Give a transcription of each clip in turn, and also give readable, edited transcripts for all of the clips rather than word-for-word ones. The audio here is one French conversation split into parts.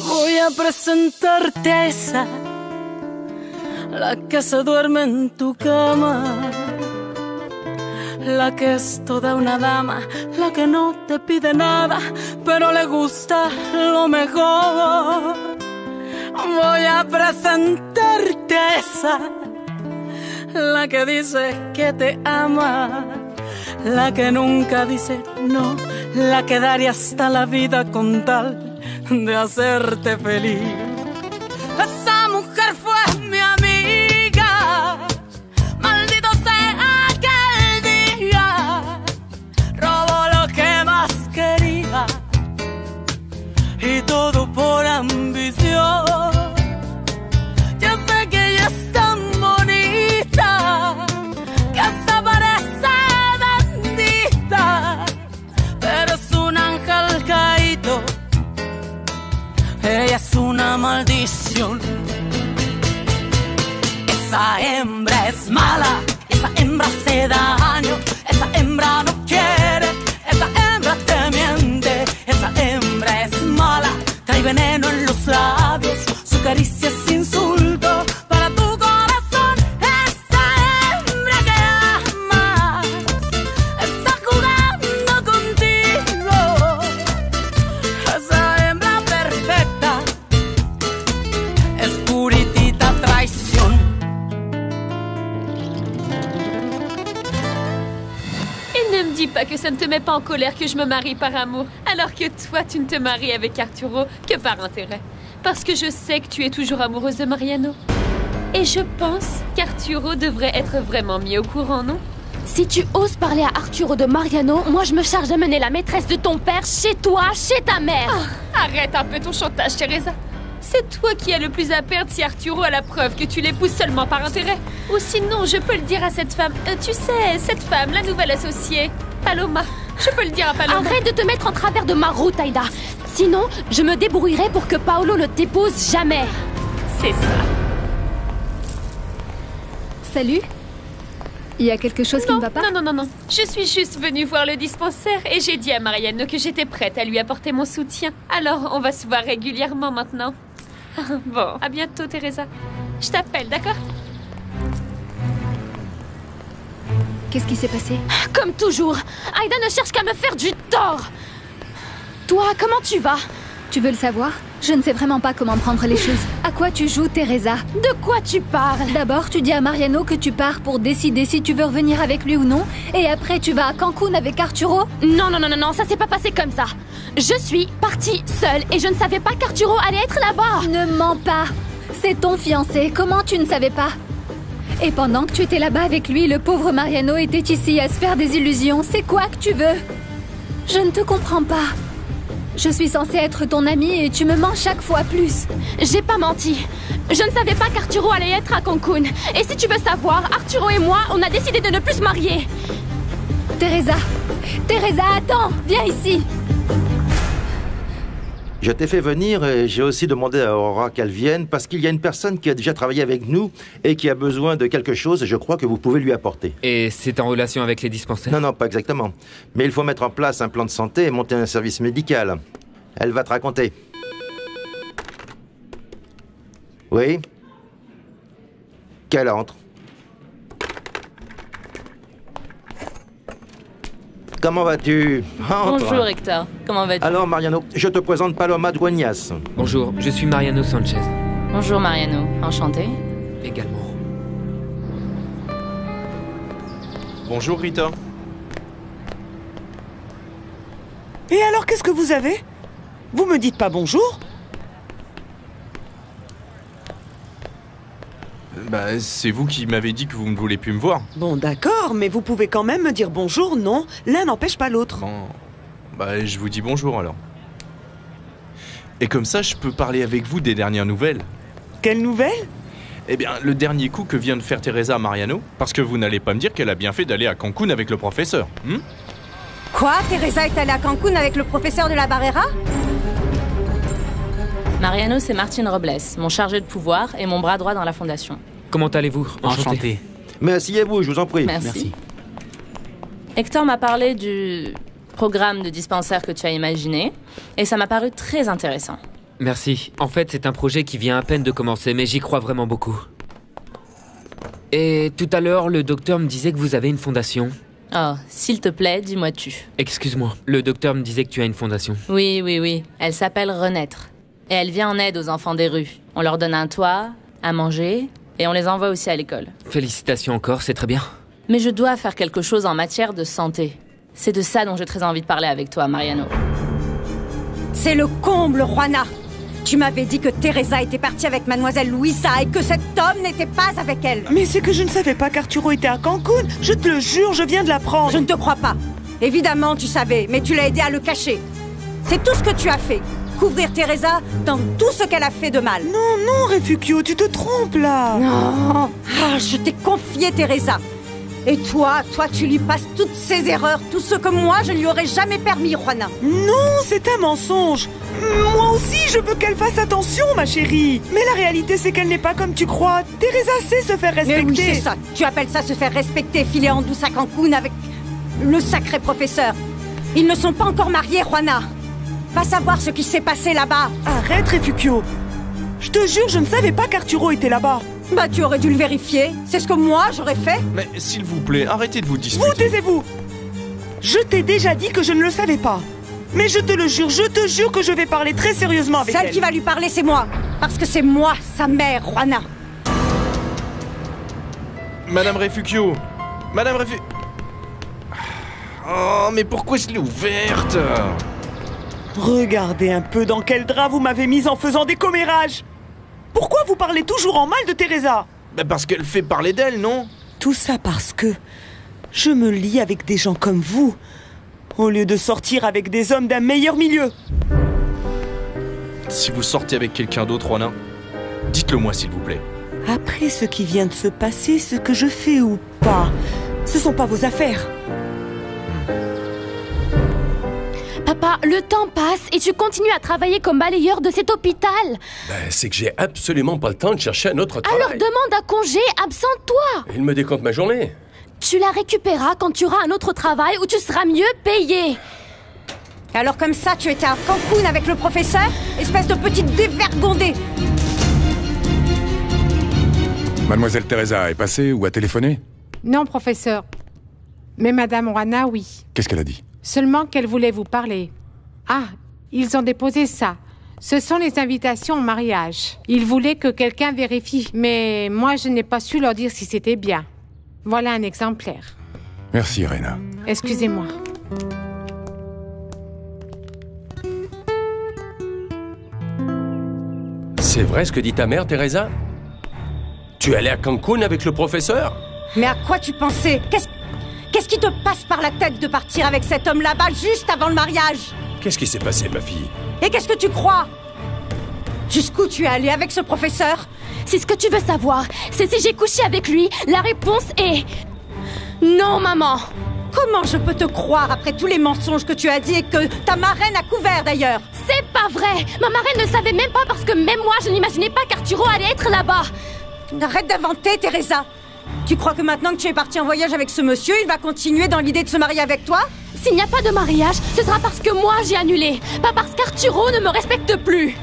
Voy a presentarte a esa, la que se duerme en tu cama, la que es toda una dama, la que no te pide nada, pero le gusta lo mejor. Voy a presentarte a esa, la que dice que te ama, la que nunca dice no, la que daría hasta la vida con tal de hacerte feliz. Esa mujer fue mi amiga, maldito sea aquel día, robó lo que más quería y todo por ambición. Yo sé que ella es tan bonita que hasta parece bendita, pero es un ángel caído. Ella es una maldición. Esa hembra es mala, esa hembra hace daño, esa hembra no quiere, esa hembra te miente, esa hembra es mala, trae veneno en los labios, su caricia es insulto para tu corazón. Esa hembra que ama está jugando contigo. Esa hembra perfecta es puritita traición. Et ne me dis pas que ça ne te met pas en colère que je me marie par amour, alors que toi, tu ne te maries avec Arturo que par intérêt. Parce que je sais que tu es toujours amoureuse de Mariano. Et je pense qu'Arturo devrait être vraiment mis au courant, non? Si tu oses parler à Arturo de Mariano, moi je me charge d'amener la maîtresse de ton père chez toi, chez ta mère. Arrête un peu ton chantage, Teresa. C'est toi qui as le plus à perdre si Arturo a la preuve que tu l'épouses seulement par intérêt. Ou sinon, je peux le dire à cette femme. Tu sais, cette femme, la nouvelle associée, Paloma. Je peux le dire à Paloma. Arrête de te mettre en travers de ma route, Aïda. Sinon, je me débrouillerai pour que Paolo ne t'épouse jamais. C'est ça. Salut. Il y a quelque chose qui ne va pas? Non. Je suis juste venue voir le dispensaire et j'ai dit à Mariano que j'étais prête à lui apporter mon soutien. Alors, on va se voir régulièrement maintenant. Bon, à bientôt, Teresa. Je t'appelle, d'accord? Qu'est-ce qui s'est passé? Comme toujours, Aïda ne cherche qu'à me faire du tort. Toi, comment tu vas? Tu veux le savoir? Je ne sais vraiment pas comment prendre les choses. À quoi tu joues, Teresa? De quoi tu parles? D'abord, tu dis à Mariano que tu pars pour décider si tu veux revenir avec lui ou non. Et après, tu vas à Cancun avec Arturo? Non, ça s'est pas passé comme ça. Je suis partie seule et je ne savais pas qu'Arturo allait être là-bas. Ne mens pas. C'est ton fiancé. Comment tu ne savais pas? Et pendant que tu étais là-bas avec lui, le pauvre Mariano était ici à se faire des illusions. C'est quoi que tu veux? Je ne te comprends pas. Je suis censée être ton amie et tu me mens chaque fois plus. J'ai pas menti. Je ne savais pas qu'Arturo allait être à Cancun. Et si tu veux savoir, Arturo et moi, on a décidé de ne plus se marier. Teresa, attends, viens ici. Je t'ai fait venir et j'ai aussi demandé à Aurora qu'elle vienne parce qu'il y a une personne qui a déjà travaillé avec nous et qui a besoin de quelque chose et je crois que vous pouvez lui apporter. Et c'est en relation avec les dispensaires? Non, pas exactement. Mais il faut mettre en place un plan de santé et monter un service médical. Elle va te raconter. Oui? Qu'elle entre. Comment vas-tu? Entre. Bonjour Hector, comment vas-tu? Alors Mariano, je te présente Paloma Dueñas. Bonjour, je suis Mariano Sanchez. Bonjour Mariano, enchanté. Également. Bonjour Rita. Et alors qu'est-ce que vous avez? Vous me dites pas bonjour? Bah, c'est vous qui m'avez dit que vous ne voulez plus me voir. Bon d'accord, mais vous pouvez quand même me dire bonjour, non? L'un n'empêche pas l'autre. Bon, bah je vous dis bonjour alors. Et comme ça, je peux parler avec vous des dernières nouvelles. Quelles nouvelles? Eh bien, le dernier coup que vient de faire Teresa à Mariano, parce que vous n'allez pas me dire qu'elle a bien fait d'aller à Cancun avec le professeur. Quoi? Teresa est allée à Cancun avec le professeur de la Barrera? Mariano, c'est Martine Robles, mon chargé de pouvoir et mon bras droit dans la fondation. Comment allez-vous? Enchanté. Mais asseyez-vous, je vous en prie. Merci. Hector m'a parlé du programme de dispensaire que tu as imaginé, et ça m'a paru très intéressant. Merci. En fait, c'est un projet qui vient à peine de commencer, mais j'y crois vraiment beaucoup. Et tout à l'heure, le docteur me disait que vous avez une fondation. Oh, s'il te plaît, dis-moi tu. Excuse-moi, le docteur me disait que tu as une fondation. Oui. Elle s'appelle Renaître. Et elle vient en aide aux enfants des rues. On leur donne un toit, à manger, et on les envoie aussi à l'école. Félicitations encore, c'est très bien. Mais je dois faire quelque chose en matière de santé. C'est de ça dont j'ai très envie de parler avec toi, Mariano. C'est le comble, Juana. Tu m'avais dit que Teresa était partie avec Mademoiselle Luisa et que cet homme n'était pas avec elle. Mais c'est que je ne savais pas qu'Arturo était à Cancun. Je te le jure, je viens de l'apprendre. Je ne te crois pas. Évidemment, tu savais, mais tu l'as aidé à le cacher. C'est tout ce que tu as fait. Couvrir Teresa dans tout ce qu'elle a fait de mal. Non, Refugio, tu te trompes là. Non. Je t'ai confié Teresa. Et toi, tu lui passes toutes ses erreurs, tout ce que moi, je ne lui aurais jamais permis, Juana. Non, c'est un mensonge. Moi aussi, je veux qu'elle fasse attention, ma chérie. Mais la réalité, c'est qu'elle n'est pas comme tu crois. Teresa sait se faire respecter. Mais oui, c'est ça. Tu appelles ça se faire respecter, filer en douce à Cancun avec le sacré professeur. Ils ne sont pas encore mariés, Juana. Va savoir ce qui s'est passé là-bas. Arrête, Refugio. Je te jure, je ne savais pas qu'Arturo était là-bas. Bah, tu aurais dû le vérifier. C'est ce que moi, j'aurais fait. Mais s'il vous plaît, arrêtez de vous disputer. Vous, taisez-vous. Je t'ai déjà dit que je ne le savais pas. Mais je te jure que je vais parler très sérieusement avec elle. Celle qui va lui parler, c'est moi. Parce que c'est moi, sa mère, Juana. Madame Refugio. Oh, mais pourquoi je l'ai ouverte? Regardez un peu dans quel drap vous m'avez mise en faisant des commérages. Pourquoi vous parlez toujours en mal de Teresa? Parce qu'elle fait parler d'elle, non? Tout ça parce que je me lie avec des gens comme vous, au lieu de sortir avec des hommes d'un meilleur milieu. Si vous sortez avec quelqu'un d'autre, Juana, dites-le moi s'il vous plaît. Après ce qui vient de se passer, ce que je fais ou pas, ce sont pas vos affaires. Papa, le temps passe et tu continues à travailler comme balayeur de cet hôpital. C'est que j'ai absolument pas le temps de chercher un autre travail. Alors demande un congé, absente-toi. Il me décompte ma journée. Tu la récupéreras quand tu auras un autre travail où tu seras mieux payé. Alors comme ça, tu étais à Cancun avec le professeur? Espèce de petite dévergondée. Mademoiselle Teresa est passée ou a téléphoné? Non, professeur. Mais Madame Juana, oui. Qu'est-ce qu'elle a dit? Seulement qu'elle voulait vous parler. Ah, ils ont déposé ça. Ce sont les invitations au mariage. Ils voulaient que quelqu'un vérifie, mais moi je n'ai pas su leur dire si c'était bien. Voilà un exemplaire. Merci, Rena. Excusez-moi. C'est vrai ce que dit ta mère, Teresa? Tu es allée à Cancun avec le professeur? Mais à quoi tu pensais? Qu'est-ce qui te passe par la tête de partir avec cet homme là-bas juste avant le mariage? Qu'est-ce qui s'est passé, ma fille? Et qu'est-ce que tu crois? Jusqu'où tu es allée avec ce professeur? Si ce que tu veux savoir, c'est si j'ai couché avec lui, la réponse est... non, maman. Comment je peux te croire après tous les mensonges que tu as dit et que ta marraine a couvert d'ailleurs? C'est pas vrai. Ma marraine ne savait même pas parce que même moi, je n'imaginais pas qu'Arturo allait être là-bas. Arrête d'inventer, Teresa. Tu crois que maintenant que tu es partie en voyage avec ce monsieur, il va continuer dans l'idée de se marier avec toi? S'il n'y a pas de mariage, ce sera parce que moi j'ai annulé, pas parce qu'Arturo ne me respecte plus.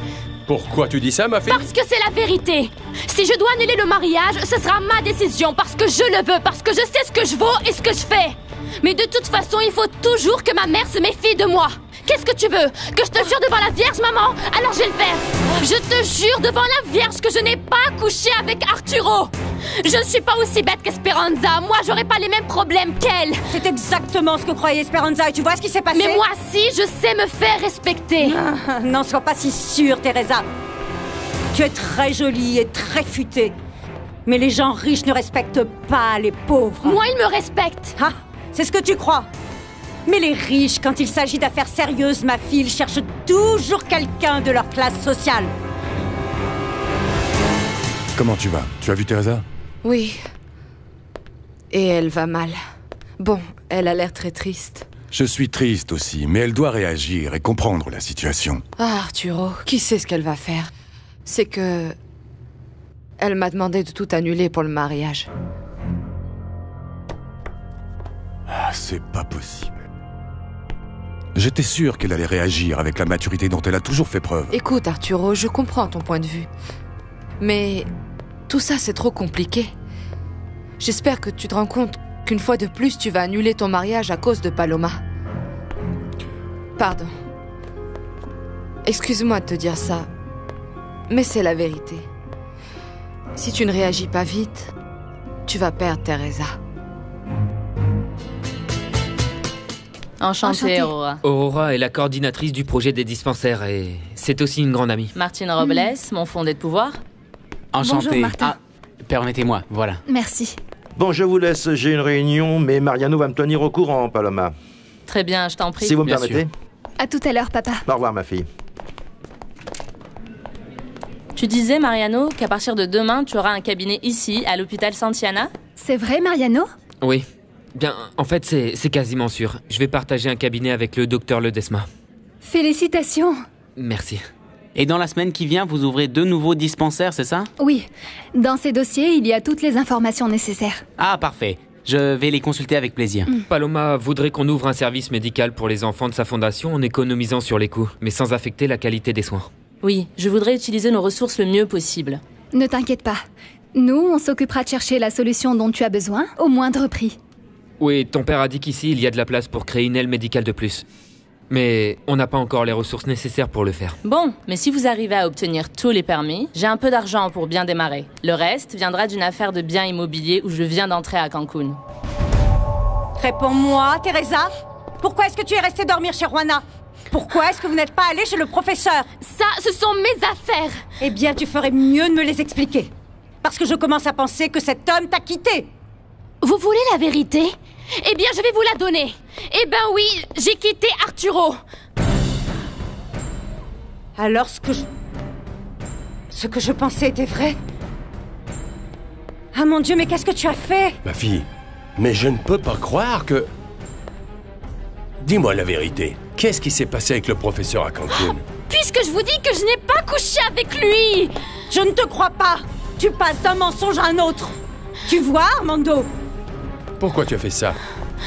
Pourquoi tu dis ça, ma fille? Parce que c'est la vérité. Si je dois annuler le mariage, ce sera ma décision, parce que je le veux, parce que je sais ce que je vaux et ce que je fais. Mais de toute façon, il faut toujours que ma mère se méfie de moi. Qu'est-ce que tu veux? Que je te jure devant la Vierge, maman? Alors je vais le faire. Je te jure devant la Vierge que je n'ai pas couché avec Arturo. Je ne suis pas aussi bête qu'Esperanza. Moi, j'aurais pas les mêmes problèmes qu'elle. C'est exactement ce que croyait Esperanza et tu vois ce qui s'est passé? Mais moi, si, je sais me faire respecter. N'en sois pas si sûre, Teresa. Tu es très jolie et très futée. Mais les gens riches ne respectent pas les pauvres. Moi, ils me respectent. Ah, c'est ce que tu crois. Mais les riches, quand il s'agit d'affaires sérieuses, ma fille, ils cherchent toujours quelqu'un de leur classe sociale. Comment tu vas? Tu as vu Teresa? Oui. Et elle va mal. Bon, elle a l'air très triste. Je suis triste aussi, mais elle doit réagir et comprendre la situation. Ah, Arturo, qui sait ce qu'elle va faire? C'est que... elle m'a demandé de tout annuler pour le mariage. c'est pas possible. J'étais sûr qu'elle allait réagir avec la maturité dont elle a toujours fait preuve. Écoute, Arturo, je comprends ton point de vue. Mais tout ça, c'est trop compliqué. J'espère que tu te rends compte qu'une fois de plus, tu vas annuler ton mariage à cause de Paloma. Pardon. Excuse-moi de te dire ça, mais c'est la vérité. Si tu ne réagis pas vite, tu vas perdre Teresa. Enchantée, Aurora. Aurora est la coordinatrice du projet des dispensaires et c'est aussi une grande amie. Martine Robles, mon fondé de pouvoir. Enchanté. Bonjour, Martin. Permettez-moi, voilà. Merci. Bon, je vous laisse, j'ai une réunion, mais Mariano va me tenir au courant, Paloma. Très bien, je t'en prie. Si vous me permettez. À tout à l'heure, papa. Au revoir, ma fille. Tu disais, Mariano, qu'à partir de demain, tu auras un cabinet ici, à l'hôpital Santiana? C'est vrai, Mariano? Oui. Bien, en fait, c'est quasiment sûr. Je vais partager un cabinet avec le docteur Ledesma. Félicitations. Merci. Et dans la semaine qui vient, vous ouvrez 2 nouveaux dispensaires, c'est ça? Oui. Dans ces dossiers, il y a toutes les informations nécessaires. Ah, parfait. Je vais les consulter avec plaisir. Paloma voudrait qu'on ouvre un service médical pour les enfants de sa fondation en économisant sur les coûts, mais sans affecter la qualité des soins. Oui, je voudrais utiliser nos ressources le mieux possible. Ne t'inquiète pas. Nous, on s'occupera de chercher la solution dont tu as besoin, au moindre prix. Oui, ton père a dit qu'ici, il y a de la place pour créer une aile médicale de plus. Mais on n'a pas encore les ressources nécessaires pour le faire. Bon, mais si vous arrivez à obtenir tous les permis, j'ai un peu d'argent pour bien démarrer. Le reste viendra d'une affaire de biens immobiliers où je viens d'entrer à Cancun. Réponds-moi, Teresa. Pourquoi est-ce que tu es restée dormir chez Juana? Pourquoi est-ce que vous n'êtes pas allée chez le professeur? Ça, ce sont mes affaires. Eh bien, tu ferais mieux de me les expliquer. Parce que je commence à penser que cet homme t'a quitté. Vous voulez la vérité? Eh bien, je vais vous la donner. Eh ben oui, j'ai quitté Arturo. Alors ce que je pensais était vrai? Ah mon Dieu, mais qu'est-ce que tu as fait? Ma fille, mais je ne peux pas croire que... Dis-moi la vérité. Qu'est-ce qui s'est passé avec le professeur à Cancun? Puisque je vous dis que je n'ai pas couché avec lui. Je ne te crois pas. Tu passes d'un mensonge à un autre. Tu vois, Armando? Pourquoi tu as fait ça?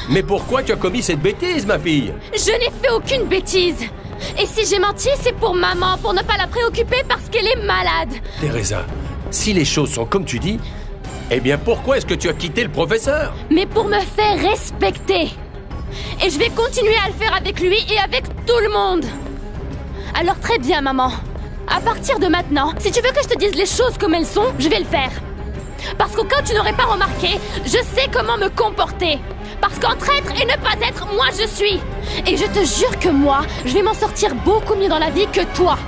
Mais pourquoi tu as commis cette bêtise, ma fille? Je n'ai fait aucune bêtise. Et si j'ai menti, c'est pour maman, pour ne pas la préoccuper parce qu'elle est malade. Teresa, si les choses sont comme tu dis, eh bien pourquoi est-ce que tu as quitté le professeur? Mais pour me faire respecter. Et je vais continuer à le faire avec lui et avec tout le monde. Alors très bien, maman. À partir de maintenant, si tu veux que je te dise les choses comme elles sont, je vais le faire. Parce qu'au cas où tu n'aurais pas remarqué, je sais comment me comporter. Parce qu'entre être et ne pas être, moi je suis. Et je te jure que moi, je vais m'en sortir beaucoup mieux dans la vie que toi.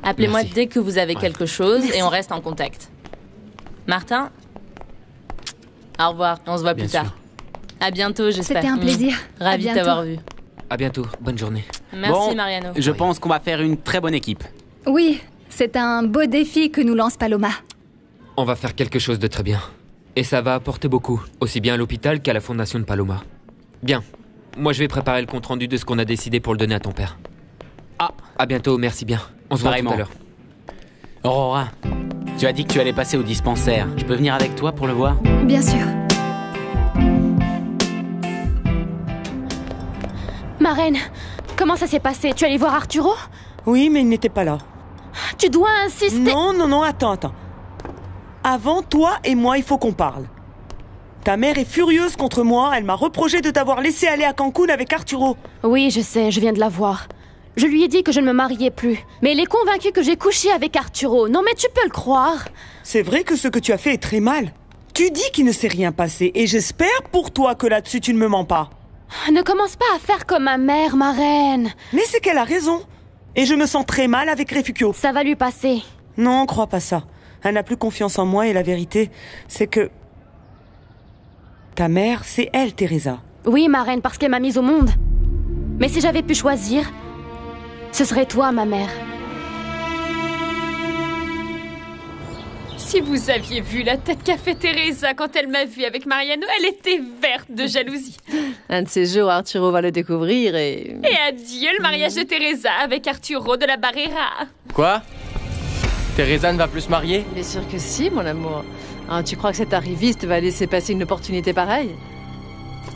Appelez-moi Merci. dès que vous avez quelque chose et on reste en contact. Martin? Au revoir, on se voit plus tard. À bientôt, j'espère. C'était un plaisir. À Ravi de bientôt. t'avoir vu. À bientôt, bonne journée. Merci, Bon, Mariano. Je pense qu'on va faire une très bonne équipe. Oui, c'est un beau défi que nous lance Paloma. On va faire quelque chose de très bien. Et ça va apporter beaucoup, aussi bien à l'hôpital qu'à la fondation de Paloma. Bien. Moi, je vais préparer le compte-rendu de ce qu'on a décidé pour le donner à ton père. Ah. À bientôt, merci bien. On se voit tout à l'heure. Aurora, tu as dit que tu allais passer au dispensaire. Je peux venir avec toi pour le voir? Bien sûr. Marraine, comment ça s'est passé? Tu es allée voir Arturo? Oui, mais il n'était pas là. Tu dois insister... Non, attends. Avant, toi et moi, il faut qu'on parle. Ta mère est furieuse contre moi, elle m'a reproché de t'avoir laissé aller à Cancun avec Arturo. Oui, je sais, je viens de la voir. Je lui ai dit que je ne me mariais plus. Mais elle est convaincue que j'ai couché avec Arturo. Non mais tu peux le croire. C'est vrai que ce que tu as fait est très mal. Tu dis qu'il ne s'est rien passé, et j'espère pour toi que là-dessus tu ne me mens pas. Ne commence pas à faire comme ma mère, ma reine. Mais c'est qu'elle a raison. Et je me sens très mal avec Refugio. Ça va lui passer. Non, crois pas ça. Elle n'a plus confiance en moi et la vérité, c'est que... Ta mère, c'est elle, Teresa. Oui, ma reine, parce qu'elle m'a mise au monde. Mais si j'avais pu choisir, ce serait toi, ma mère. Si vous aviez vu la tête qu'a fait Teresa quand elle m'a vue avec Mariano, elle était verte de jalousie. Un de ces jours, Arturo va le découvrir et... Et adieu le mariage de Teresa avec Arturo de la Barrera. Quoi? Teresa ne va plus se marier? Bien sûr que si, mon amour. Ah, tu crois que cet arriviste va laisser passer une opportunité pareille?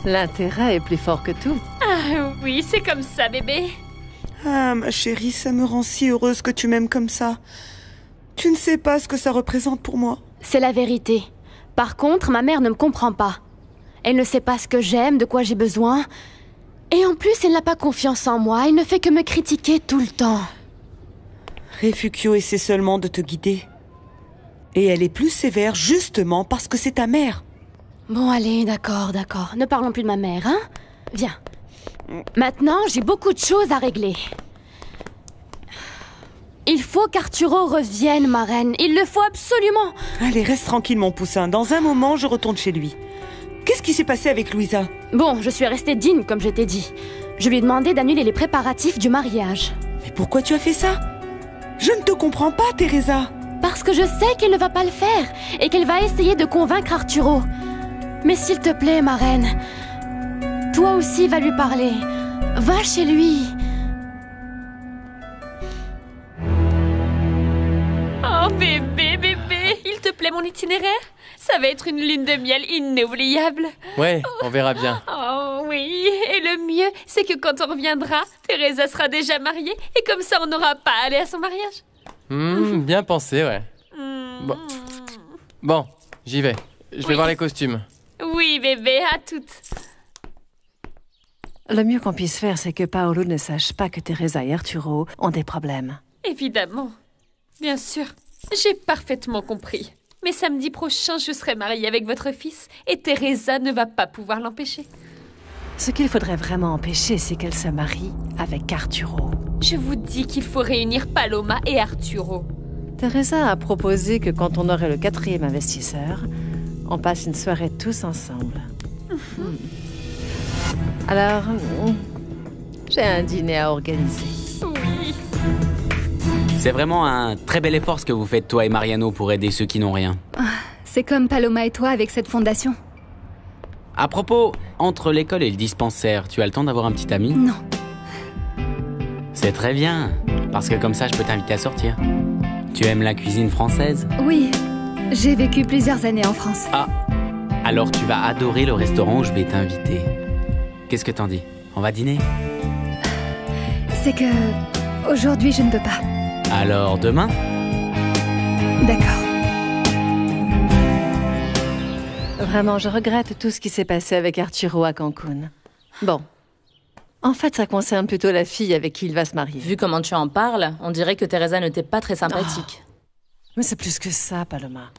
L'intérêt est plus fort que tout. Ah oui, c'est comme ça, bébé. Ah, ma chérie, ça me rend si heureuse que tu m'aimes comme ça. Tu ne sais pas ce que ça représente pour moi. C'est la vérité. Par contre, ma mère ne me comprend pas. Elle ne sait pas ce que j'aime, de quoi j'ai besoin. Et en plus, elle n'a pas confiance en moi. Elle ne fait que me critiquer tout le temps. Refugio essaie seulement de te guider. Et elle est plus sévère justement parce que c'est ta mère. Bon, allez, d'accord. Ne parlons plus de ma mère, hein? Viens. Maintenant, j'ai beaucoup de choses à régler. Il faut qu'Arturo revienne, ma reine. Il le faut absolument. Allez, reste tranquille, mon poussin. Dans un moment, je retourne chez lui. Qu'est-ce qui s'est passé avec Louisa? Bon, je suis restée digne, comme je t'ai dit. Je lui ai demandé d'annuler les préparatifs du mariage. Mais pourquoi tu as fait ça? Je ne te comprends pas, Teresa. Parce que je sais qu'elle ne va pas le faire et qu'elle va essayer de convaincre Arturo. Mais s'il te plaît, ma reine, toi aussi va lui parler. Va chez lui. Oh bébé, il te plaît mon itinéraire? Ça va être une lune de miel inoubliable. Ouais, on verra bien. Oh oui, et le mieux, c'est que quand on reviendra, Teresa sera déjà mariée et comme ça on n'aura pas à aller à son mariage. Bien pensé, ouais. Bon, j'y vais. Je vais voir les costumes. Oui, bébé, à toutes. Le mieux qu'on puisse faire, c'est que Paolo ne sache pas que Teresa et Arturo ont des problèmes. Évidemment. Bien sûr. J'ai parfaitement compris. Mais samedi prochain, je serai mariée avec votre fils et Teresa ne va pas pouvoir l'empêcher. Ce qu'il faudrait vraiment empêcher, c'est qu'elle se marie avec Arturo. Je vous dis qu'il faut réunir Paloma et Arturo. Teresa a proposé que quand on aurait le 4e investisseur, on passe une soirée tous ensemble. Alors, j'ai un dîner à organiser. Oui. C'est vraiment un très bel effort ce que vous faites, toi et Mariano, pour aider ceux qui n'ont rien. C'est comme Paloma et toi avec cette fondation. À propos, entre l'école et le dispensaire, tu as le temps d'avoir un petit ami? Non. C'est très bien, parce que comme ça, je peux t'inviter à sortir. Tu aimes la cuisine française? Oui, j'ai vécu plusieurs années en France. Ah, alors tu vas adorer le restaurant où je vais t'inviter. Qu'est-ce que t'en dis? On va dîner? C'est que... aujourd'hui, je ne peux pas. Alors demain? D'accord. Vraiment, je regrette tout ce qui s'est passé avec Arturo à Cancun. Bon. En fait, ça concerne plutôt la fille avec qui il va se marier. Vu comment tu en parles, on dirait que Teresa ne t'est pas très sympathique. Mais c'est plus que ça, Paloma.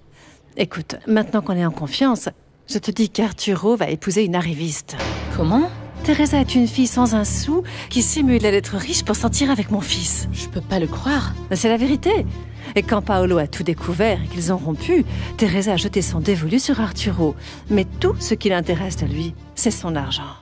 Écoute, maintenant qu'on est en confiance, je te dis qu'Arturo va épouser une arriviste. Comment? Teresa est une fille sans un sou qui simule d'être riche pour sortir avec mon fils. Je peux pas le croire. Mais c'est la vérité. Et quand Paolo a tout découvert et qu'ils ont rompu, Teresa a jeté son dévolu sur Arturo. Mais tout ce qui l'intéresse de lui, c'est son argent.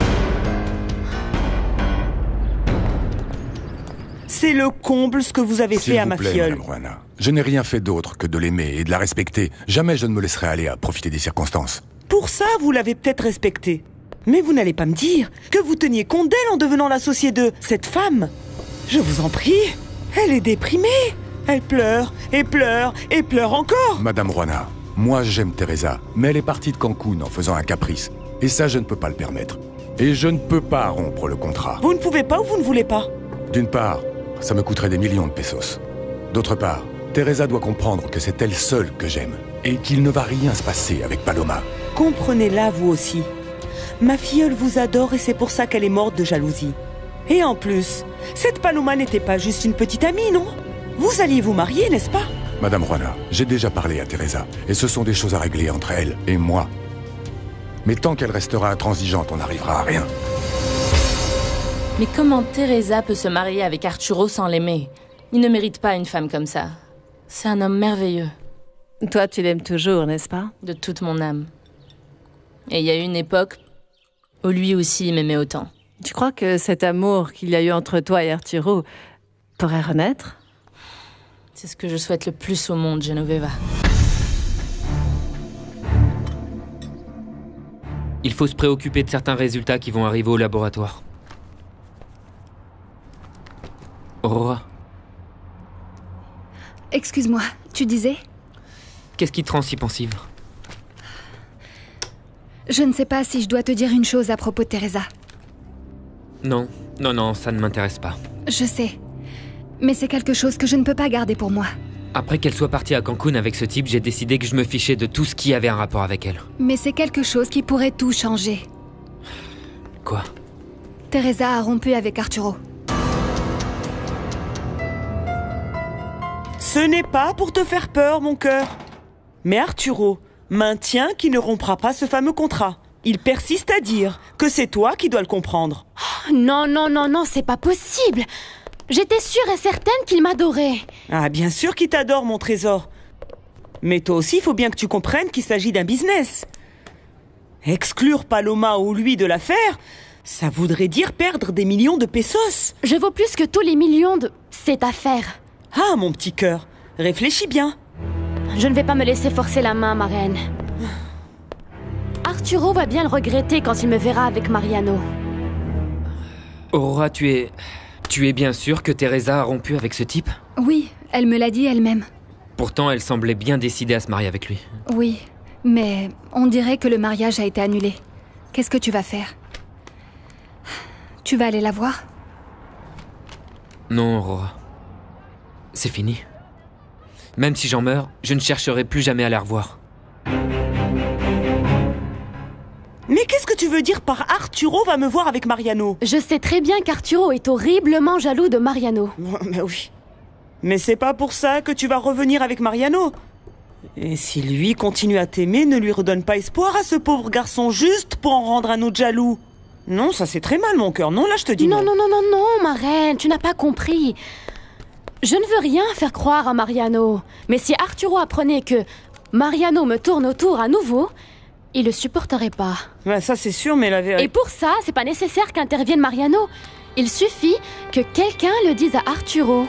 C'est le comble ce que vous avez fait à ma filleule. Madame Juana. Je n'ai rien fait d'autre que de l'aimer et de la respecter. Jamais je ne me laisserai aller à profiter des circonstances. Pour ça, vous l'avez peut-être respectée. Mais vous n'allez pas me dire que vous teniez compte d'elle en devenant l'associé de cette femme. Je vous en prie, elle est déprimée. Elle pleure, et pleure, et pleure encore. Madame Juana, moi j'aime Teresa, mais elle est partie de Cancun en faisant un caprice. Et ça, je ne peux pas le permettre. Et je ne peux pas rompre le contrat. Vous ne pouvez pas ou vous ne voulez pas? D'une part, ça me coûterait des millions de pesos. D'autre part, Teresa doit comprendre que c'est elle seule que j'aime et qu'il ne va rien se passer avec Paloma. Comprenez-la, vous aussi. Ma filleule vous adore et c'est pour ça qu'elle est morte de jalousie. Et en plus, cette Paloma n'était pas juste une petite amie, non? Vous alliez vous marier, n'est-ce pas? Madame Juana, j'ai déjà parlé à Teresa et ce sont des choses à régler entre elle et moi. Mais tant qu'elle restera intransigeante, on n'arrivera à rien. Mais comment Teresa peut se marier avec Arturo sans l'aimer? Il ne mérite pas une femme comme ça. C'est un homme merveilleux. Toi, tu l'aimes toujours, n'est-ce pas? De toute mon âme. Et il y a eu une époque où lui aussi m'aimait autant. Tu crois que cet amour qu'il y a eu entre toi et Arturo pourrait renaître? C'est ce que je souhaite le plus au monde, Genoveva. Il faut se préoccuper de certains résultats qui vont arriver au laboratoire. Aurora, Excuse-moi, tu disais? qu'est-ce qui te rend si pensive? Je ne sais pas si je dois te dire une chose à propos de Teresa. Non, non, non, ça ne m'intéresse pas. Je sais. Mais c'est quelque chose que je ne peux pas garder pour moi. Après qu'elle soit partie à Cancun avec ce type, j'ai décidé que je me fichais de tout ce qui avait un rapport avec elle. Mais c'est quelque chose qui pourrait tout changer. Quoi? Teresa a rompu avec Arturo. Ce n'est pas pour te faire peur, mon cœur. Mais Arturo maintient qu'il ne rompra pas ce fameux contrat. Il persiste à dire que c'est toi qui dois le comprendre. Oh, non, non, non, non, c'est pas possible. J'étais sûre et certaine qu'il m'adorait. Ah, bien sûr qu'il t'adore, mon trésor. Mais toi aussi, il faut bien que tu comprennes qu'il s'agit d'un business. Exclure Paloma ou lui de l'affaire, ça voudrait dire perdre des millions de pesos. Je vaux plus que tous les millions de cette affaire. Ah, mon petit cœur, réfléchis bien. Je ne vais pas me laisser forcer la main, ma reine. Arturo va bien le regretter quand il me verra avec Mariano. Aurora, tu es bien sûre que Teresa a rompu avec ce type? Oui, elle me l'a dit elle-même. Pourtant, elle semblait bien décidée à se marier avec lui. Oui, mais on dirait que le mariage a été annulé. Qu'est-ce que tu vas faire? Tu vas aller la voir? Non, Aurora. C'est fini. Même si j'en meurs, je ne chercherai plus jamais à la revoir. Mais qu'est-ce que tu veux dire par Arturo va me voir avec Mariano? Je sais très bien qu'Arturo est horriblement jaloux de Mariano. Mais oui. Mais c'est pas pour ça que tu vas revenir avec Mariano. Et si lui continue à t'aimer, ne lui redonne pas espoir à ce pauvre garçon juste pour en rendre un autre jaloux. Non, ça c'est très mal, mon cœur. Non, là je te dis non. Non, non, non, non, non, ma reine, tu n'as pas compris. Je ne veux rien faire croire à Mariano. Mais si Arturo apprenait que Mariano me tourne autour à nouveau, il le supporterait pas. Ouais, ça c'est sûr, mais la vérité... Et pour ça, c'est pas nécessaire qu'intervienne Mariano. Il suffit que quelqu'un le dise à Arturo.